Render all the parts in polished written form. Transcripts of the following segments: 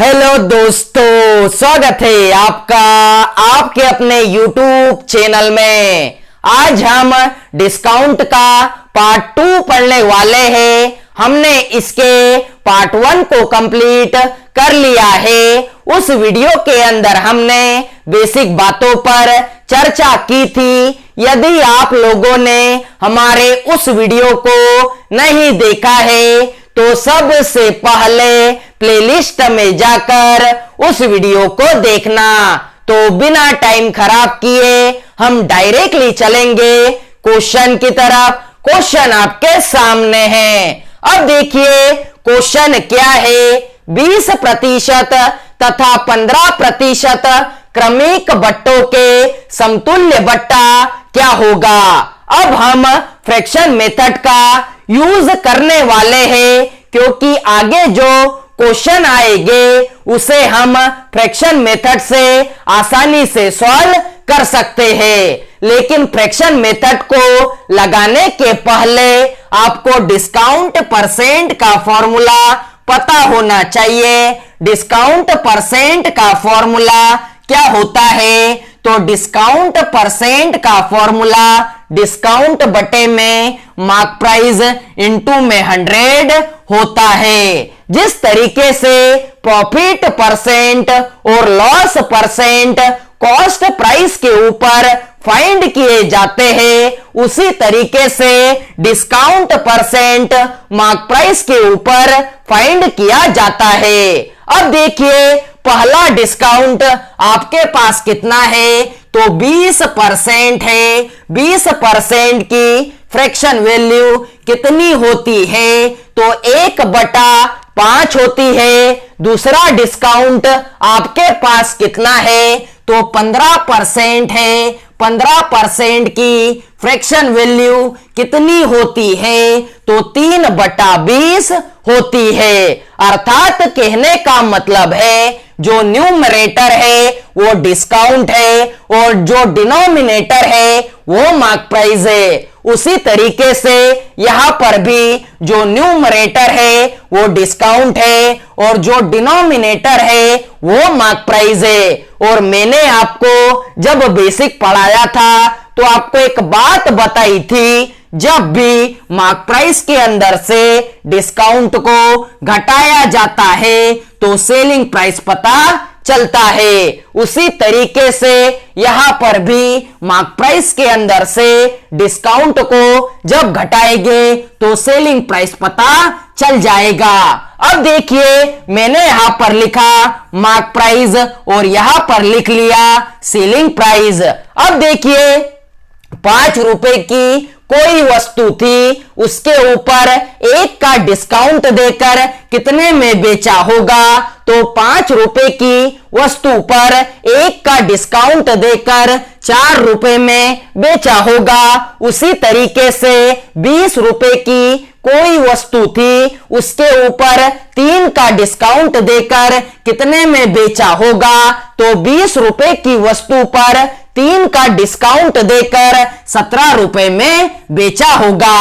Hello दोस्तों, स्वागत है आपका आपके अपने YouTube चैनल में। आज हम डिस्काउंट का पार्ट 2 पढ़ने वाले हैं। हमने इसके पार्ट 1 को कंप्लीट कर लिया है। उस वीडियो के अंदर हमने बेसिक बातों पर चर्चा की थी। यदि आप लोगों ने हमारे उस वीडियो को नहीं देखा है तो सबसे पहले प्लेलिस्ट में जाकर उस वीडियो को देखना। तो बिना टाइम खराब किए हम डायरेक्टली चलेंगे क्वेश्चन की तरफ। क्वेश्चन आपके सामने है। अब देखिए क्वेश्चन क्या है। 20% तथा 15% क्रमिक बट्टों के समतुल्य बट्टा क्या होगा। अब हम फ्रैक्शन मेथड का यूज करने वाले हैं, क्योंकि आगे जो क्वेश्चन आएंगे उसे हम फ्रैक्शन मेथड से आसानी से सॉल्व कर सकते हैं। लेकिन फ्रैक्शन मेथड को लगाने के पहले आपको डिस्काउंट परसेंट का फॉर्मूला पता होना चाहिए। डिस्काउंट परसेंट का फॉर्मूला क्या होता है? तो डिस्काउंट परसेंट का फॉर्मूला डिस्काउंट बटे में मार्क प्राइस इनटू में 100 होता है। जिस तरीके से प्रॉफिट परसेंट और लॉस परसेंट कॉस्ट प्राइस के ऊपर फाइंड किए जाते हैं, उसी तरीके से डिस्काउंट परसेंट मार्क प्राइस के ऊपर फाइंड किया जाता है। अब देखिए पहला डिस्काउंट आपके पास कितना है? तो 20% है। 20% की फ्रैक्शन वैल्यू कितनी होती है? तो 1/5 होती है। दूसरा डिस्काउंट आपके पास कितना है? तो 15% है। 15% की फ्रैक्शन वैल्यू कितनी होती है? तो 3/20 होती है। अर्थात कहने का मतलब है जो न्यूमरेटर है वो डिस्काउंट है और जो डिनोमिनेटर है वो मार्क प्राइस है। उसी तरीके से यहां पर भी जो न्यूमरेटर है वो डिस्काउंट है और जो डिनोमिनेटर है वो मार्क प्राइस है। और मैंने आपको जब बेसिक पढ़ाया था तो आपको एक बात बताई थी, जब भी मार्क प्राइस के अंदर से डिस्काउंट को घटाया जाता है तो सेलिंग प्राइस पता चलता है। उसी तरीके से यहां पर भी मार्क प्राइस के अंदर से डिस्काउंट को जब घटाएंगे तो सेलिंग प्राइस पता चल जाएगा। अब देखिए मैंने यहां पर लिखा मार्क प्राइस और यहां पर लिख लिया सेलिंग प्राइस। अब देखिए 5 रुपए की कोई वस्तु थी, उसके ऊपर 1 का डिस्काउंट देकर कितने में बेचा होगा? तो 5 रुपए की वस्तु पर 1 का डिस्काउंट देकर 4 रुपए में बेचा होगा। उसी तरीके से 20 रुपए की कोई वस्तु थी, उसके ऊपर 3 का डिस्काउंट देकर कितने में बेचा होगा? तो 20 रुपए की वस्तु पर 3 का डिस्काउंट देकर 17 रुपए में बेचा होगा।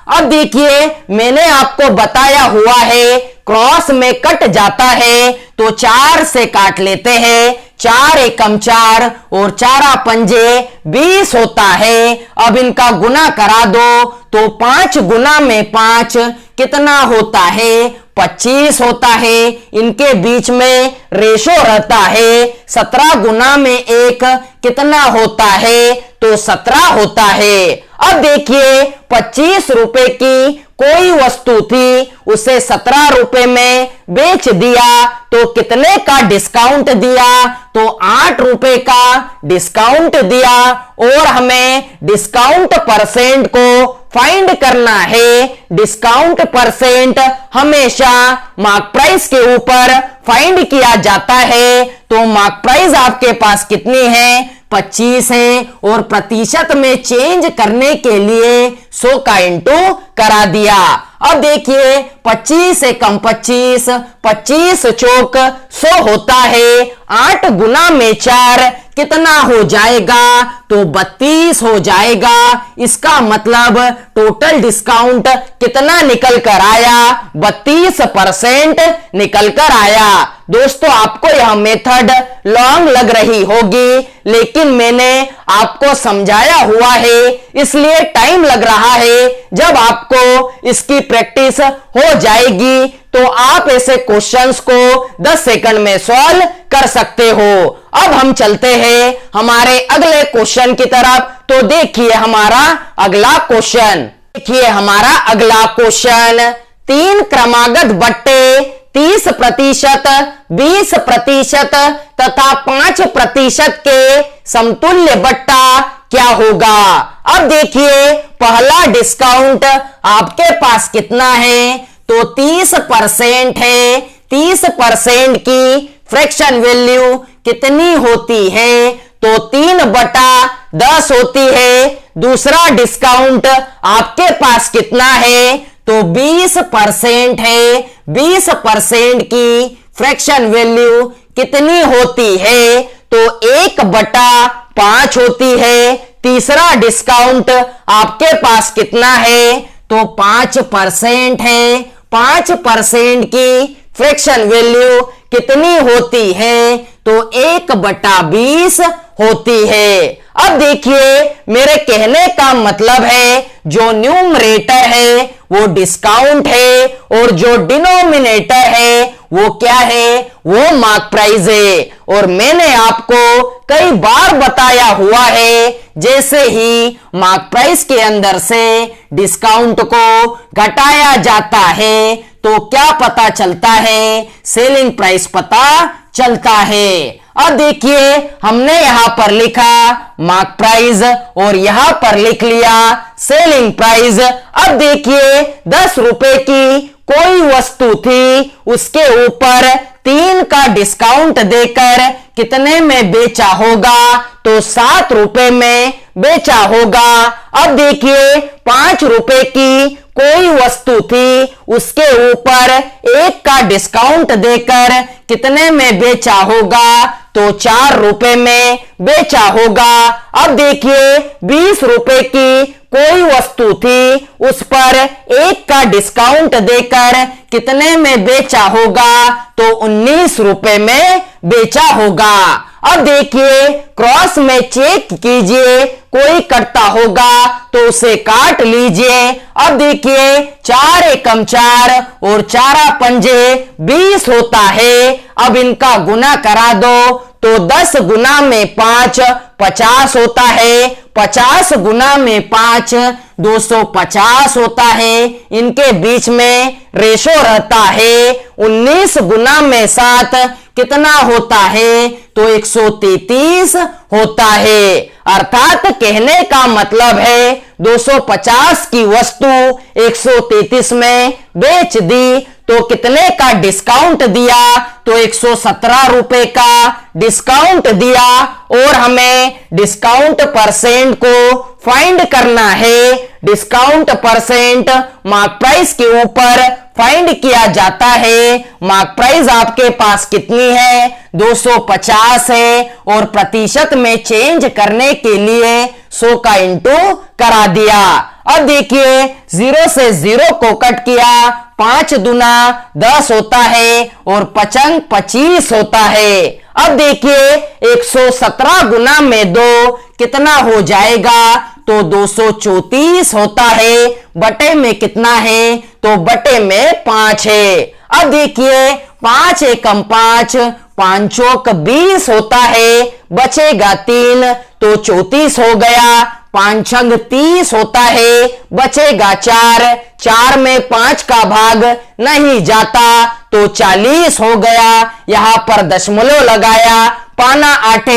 अब देखिए मैंने आपको बताया हुआ है क्रॉस में कट जाता है तो 4 से काट लेते हैं। 4 एकम 4 और 4 पंजे 20 होता है। अब इनका गुना करा दो तो 5 गुना में 5 कितना होता है? 25 होता है। इनके बीच में रेशो रहता है। 17 गुना में 1 कितना होता है? तो 17 होता है। अब देखिए 25 रुपए की कोई वस्तु थी, उसे 17 रुपए में बेच दिया तो कितने का डिस्काउंट दिया? तो 8 रुपए का डिस्काउंट दिया। और हमें डिस्काउंट परसेंट को फाइंड करना है। डिस्काउंट परसेंट हमेशा मार्क प्राइस के ऊपर फाइंड किया जाता है। तो मार्क प्राइस आपके पास कितनी है? 25 है। और प्रतिशत में चेंज करने के लिए 100 का इंटू करा दिया। अब देखिए 25 से कम 25, 25 चौक 100 होता है। 8 गुना में 4 कितना हो जाएगा? तो 32 हो जाएगा। इसका मतलब टोटल डिस्काउंट कितना निकल कर आया? 32% निकल कर आया। दोस्तों, आपको यह मेथड लॉन्ग लग रही होगी, लेकिन मैंने आपको समझाया हुआ है, इसलिए टाइम लग रहा है। जब आपको इसकी प्रैक्टिस हो जाएगी तो आप ऐसे क्वेश्चंस को 10 सेकंड में सॉल्व कर सकते हो। अब हम चलते हैं हमारे अगले क्वेश्चन की तरफ। तो देखिए हमारा अगला क्वेश्चन। देखिए हमारा अगला क्वेश्चन, 3 क्रमागत बट्टे 30%, 20% तथा 5% के समतुल्य बट्टा क्या होगा? अब देखिए पहला डिस्काउंट आपके पास कितना है? तो 30% है। 30% की फ्रैक्शन वैल्यू कितनी होती है? तो 3/10 होती है। दूसरा डिस्काउंट आपके पास कितना है? तो 20% है। 20% की फ्रैक्शन वैल्यू कितनी होती है? तो 1/5 होती है। तीसरा डिस्काउंट आपके पास कितना है? तो 5% है। 5% की फ्रैक्शन वैल्यू कितनी होती है? तो 1/20 होती है। अब देखिए मेरे कहने का मतलब है, जो न्यूमरेटर है वो डिस्काउंट है और जो डिनोमिनेटर है वो क्या है? वो मार्क प्राइस है। और मैंने आपको कई बार बताया हुआ है, जैसे ही मार्क प्राइस के अंदर से डिस्काउंट को घटाया जाता है तो क्या पता चलता है? सेलिंग प्राइस पता चलता है। अब देखिए हमने यहां पर लिखा मार्क प्राइस और यहां पर लिख लिया सेलिंग प्राइस। अब देखिए 10 रुपए की कोई वस्तु थी, उसके ऊपर 3 का डिस्काउंट देकर कितने में बेचा होगा? तो 7 रुपए में बेचा होगा। अब देखिए 5 रुपए की कोई वस्तु थी, उसके ऊपर 1 का डिस्काउंट देकर कितने में बेचा होगा? तो 4 रुपए में बेचा होगा। अब देखिए 20 रुपए की कोई वस्तु थी, उस पर 1 का डिस्काउंट देकर कितने में बेचा होगा? तो 19 रुपए में बेचा होगा। अब देखिए क्रॉस में चेक कीजिए, कोई करता होगा तो उसे काट लीजिए। अब देखिए 4 एकम 4 और 4 पंजे 20 होता है। अब इनका गुना करा दो तो 10 गुना में 5 50 होता है। 50 गुना में 5 250 होता है। इनके बीच में रेशो रहता है। 19 गुना में 7 कितना होता है? तो 133 होता है। अर्थात कहने का मतलब है 250 की वस्तु 133 में बेच दी तो कितने का डिस्काउंट दिया? तो 117 रुपए का डिस्काउंट दिया। और हमें डिस्काउंट परसेंट को फाइंड करना है। डिस्काउंट परसेंट मार्क प्राइस के ऊपर फाइंड किया जाता है। मार्क प्राइस आपके पास कितनी है? 250 है और प्रतिशत में चेंज करने के लिए 100 का इंटू करा दिया। अब देखिए 0 से 0 को कट किया, 5 दूना 10 होता है और 5 25 होता है। अब देखिए 117 गुना में 2 कितना हो जाएगा? तो 234 होता है। बटे में कितना है? तो बटे में 5 है। अब देखिए 5 एकम 5, 5 चौक 20 होता है। बचेगा 3 तो 34 हो गया। 5 छंग 30 होता है। बचेगा 4, 4 में 5 का भाग नहीं जाता तो 40 हो गया। यहां पर दशमलव लगाया, पाना 8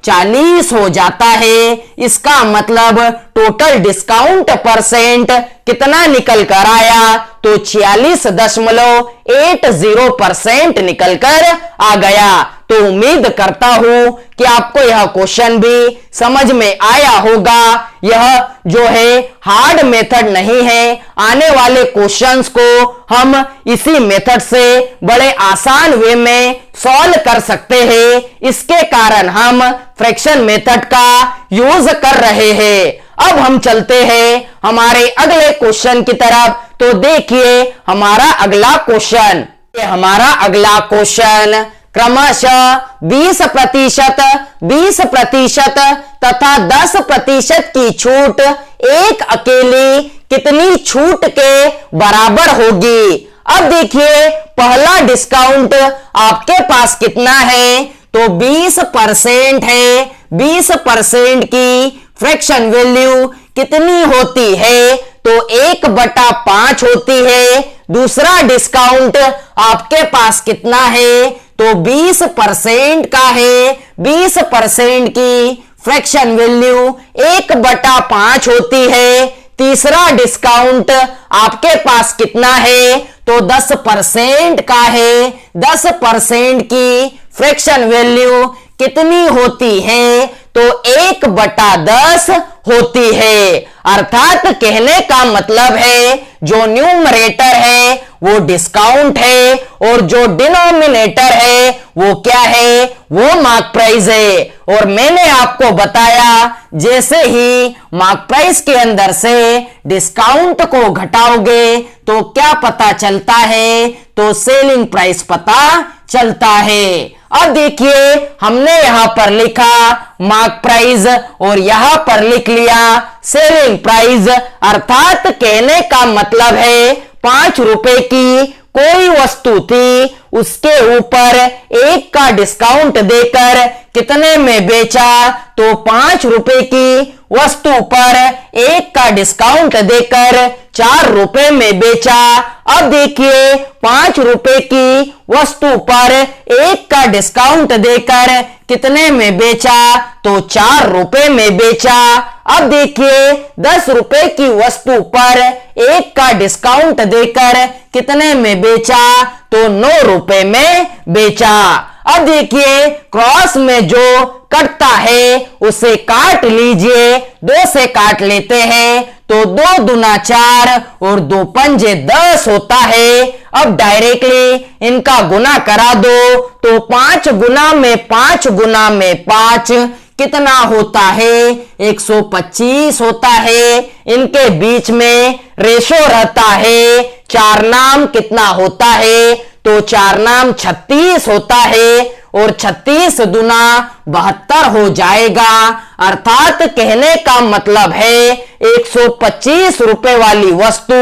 40 हो जाता है। इसका मतलब टोटल डिस्काउंट परसेंट कितना निकल कर आया? तो 46.80% निकल कर आ गया। तो उम्मीद करता हूं कि आपको यह क्वेश्चन भी समझ में आया होगा। यह जो है हार्ड मेथड नहीं है। आने वाले क्वेश्चंस को हम इसी मेथड से बड़े आसान वे में सॉल्व कर सकते हैं। इसके कारण हम फ्रैक्शन मेथड का यूज कर रहे हैं। अब हम चलते हैं हमारे अगले क्वेश्चन की तरफ। तो देखिए हमारा अगला क्वेश्चन, हमारा अगला क्वेश्चन क्रमशः 20%, 20% तथा 10% की छूट एक अकेली कितनी छूट के बराबर होगी। अब देखिए पहला डिस्काउंट आपके पास कितना है, तो 20% है। 20% की फ्रैक्शन वैल्यू कितनी होती है, तो 1/5 होती है। दूसरा डिस्काउंट आपके पास कितना है, तो 20% का है। 20% की फ्रैक्शन वैल्यू 1/5 होती है। तीसरा डिस्काउंट आपके पास कितना है, तो 10% का है। 10% की फ्रैक्शन वैल्यू कितनी होती है, तो 1/10 होती है। अर्थात कहने का मतलब है जो न्यूमरेटर है वो डिस्काउंट है और जो डिनोमिनेटर है वो क्या है, वो मार्क प्राइस है। और मैंने आपको बताया जैसे ही मार्क प्राइस के अंदर से डिस्काउंट को घटाओगे तो क्या पता चलता है, तो सेलिंग प्राइस पता चलता है। अब देखिए हमने यहां पर लिखा मार्क प्राइस और यहां पर लिख लिया सेलिंग प्राइस। अर्थात कहने का मतलब है 5 रुपए की कोई वस्तु थी, उसके ऊपर 1 का डिस्काउंट देकर कितने में बेचा, तो 5 रुपए की वस्तु पर 1 का डिस्काउंट देकर 4 रुपए में बेचा। अब देखिए 5 रुपए की वस्तु पर 1 का डिस्काउंट देकर कितने में बेचा, तो 4 रुपए में बेचा। अब देखिए 10 रुपए की वस्तु पर 1 का डिस्काउंट देकर कितने में बेचा, तो 9 रुपए में बेचा। अब देखिए क्रॉस में जो कटता है उसे काट लीजिए। 2 से काट लेते हैं तो 2 दूना 4 और 2 पंजे 10 होता है। अब डायरेक्टली इनका गुना करा दो तो 5 गुना में 5 गुना में 5 कितना होता है, 125 होता है। इनके बीच में रेशो रहता है। 4 नाम कितना होता है, तो 4 नाम 36 होता है और 36 दूना 72 हो जाएगा। अर्थात कहने का मतलब है 125 रुपए वाली वस्तु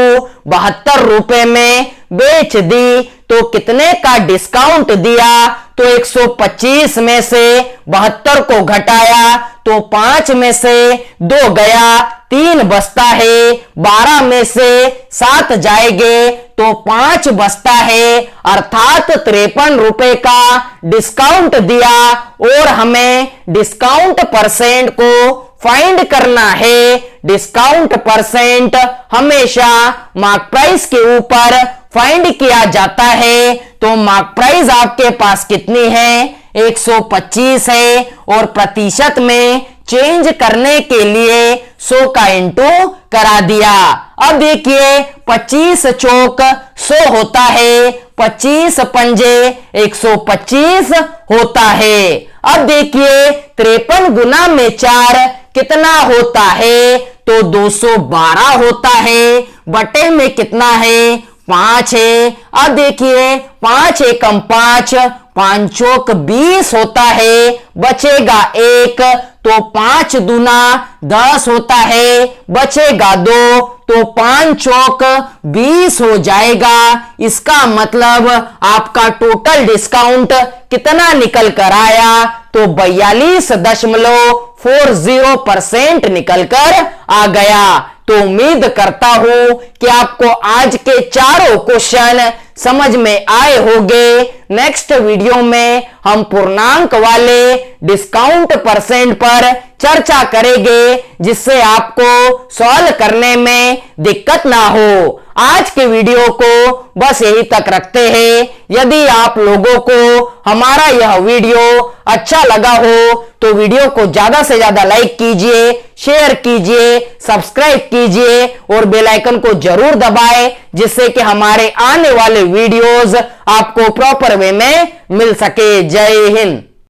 72 रुपए में बेच दी, तो कितने का डिस्काउंट दिया, तो 125 में से 72 को घटाया तो 5 में से 2 गया, 3 बचता है। 12 में से 7 जाएंगे तो 5 बचता है। अर्थात 53 रुपए का डिस्काउंट दिया और हमें डिस्काउंट परसेंट को फाइंड करना है। डिस्काउंट परसेंट हमेशा मार्क प्राइस के ऊपर फाइंड किया जाता है। तो मार्क प्राइस आपके पास कितनी है, 125 है और प्रतिशत में चेंज करने के लिए 100 का इंटू करा दिया। अब देखिए 25 चौक 100 होता है, 25 पंजे 125 होता है। अब देखिए 53 गुना में 4 कितना होता है, तो 212 होता है। बटे में कितना है, 5 है। अब देखिए 5 एकम 5, 5 चौक 20 होता है। बचेगा 1 तो 5 दूना 10 होता है। बचेगा 2 तो 5 चौक 20 हो जाएगा। इसका मतलब आपका टोटल डिस्काउंट कितना निकल कर आया, तो 42.40% निकल कर आ गया। तो उम्मीद करता हूं कि आपको आज के चारों क्वेश्चन समझ में आए होंगे। नेक्स्ट वीडियो में हम पूर्णांक वाले डिस्काउंट परसेंट पर चर्चा करेंगे, जिससे आपको सॉल्व करने में दिक्कत ना हो। आज के वीडियो को बस यही तक रखते हैं। यदि आप लोगों को हमारा यह वीडियो अच्छा लगा हो तो वीडियो को ज्यादा से ज्यादा लाइक कीजिए, शेयर कीजिए, सब्सक्राइब कीजिए और बेल आइकन को जरूर दबाएं, जिससे कि हमारे आने वाले वीडियोस आपको प्रॉपर वे में मिल सके। जय हिंद।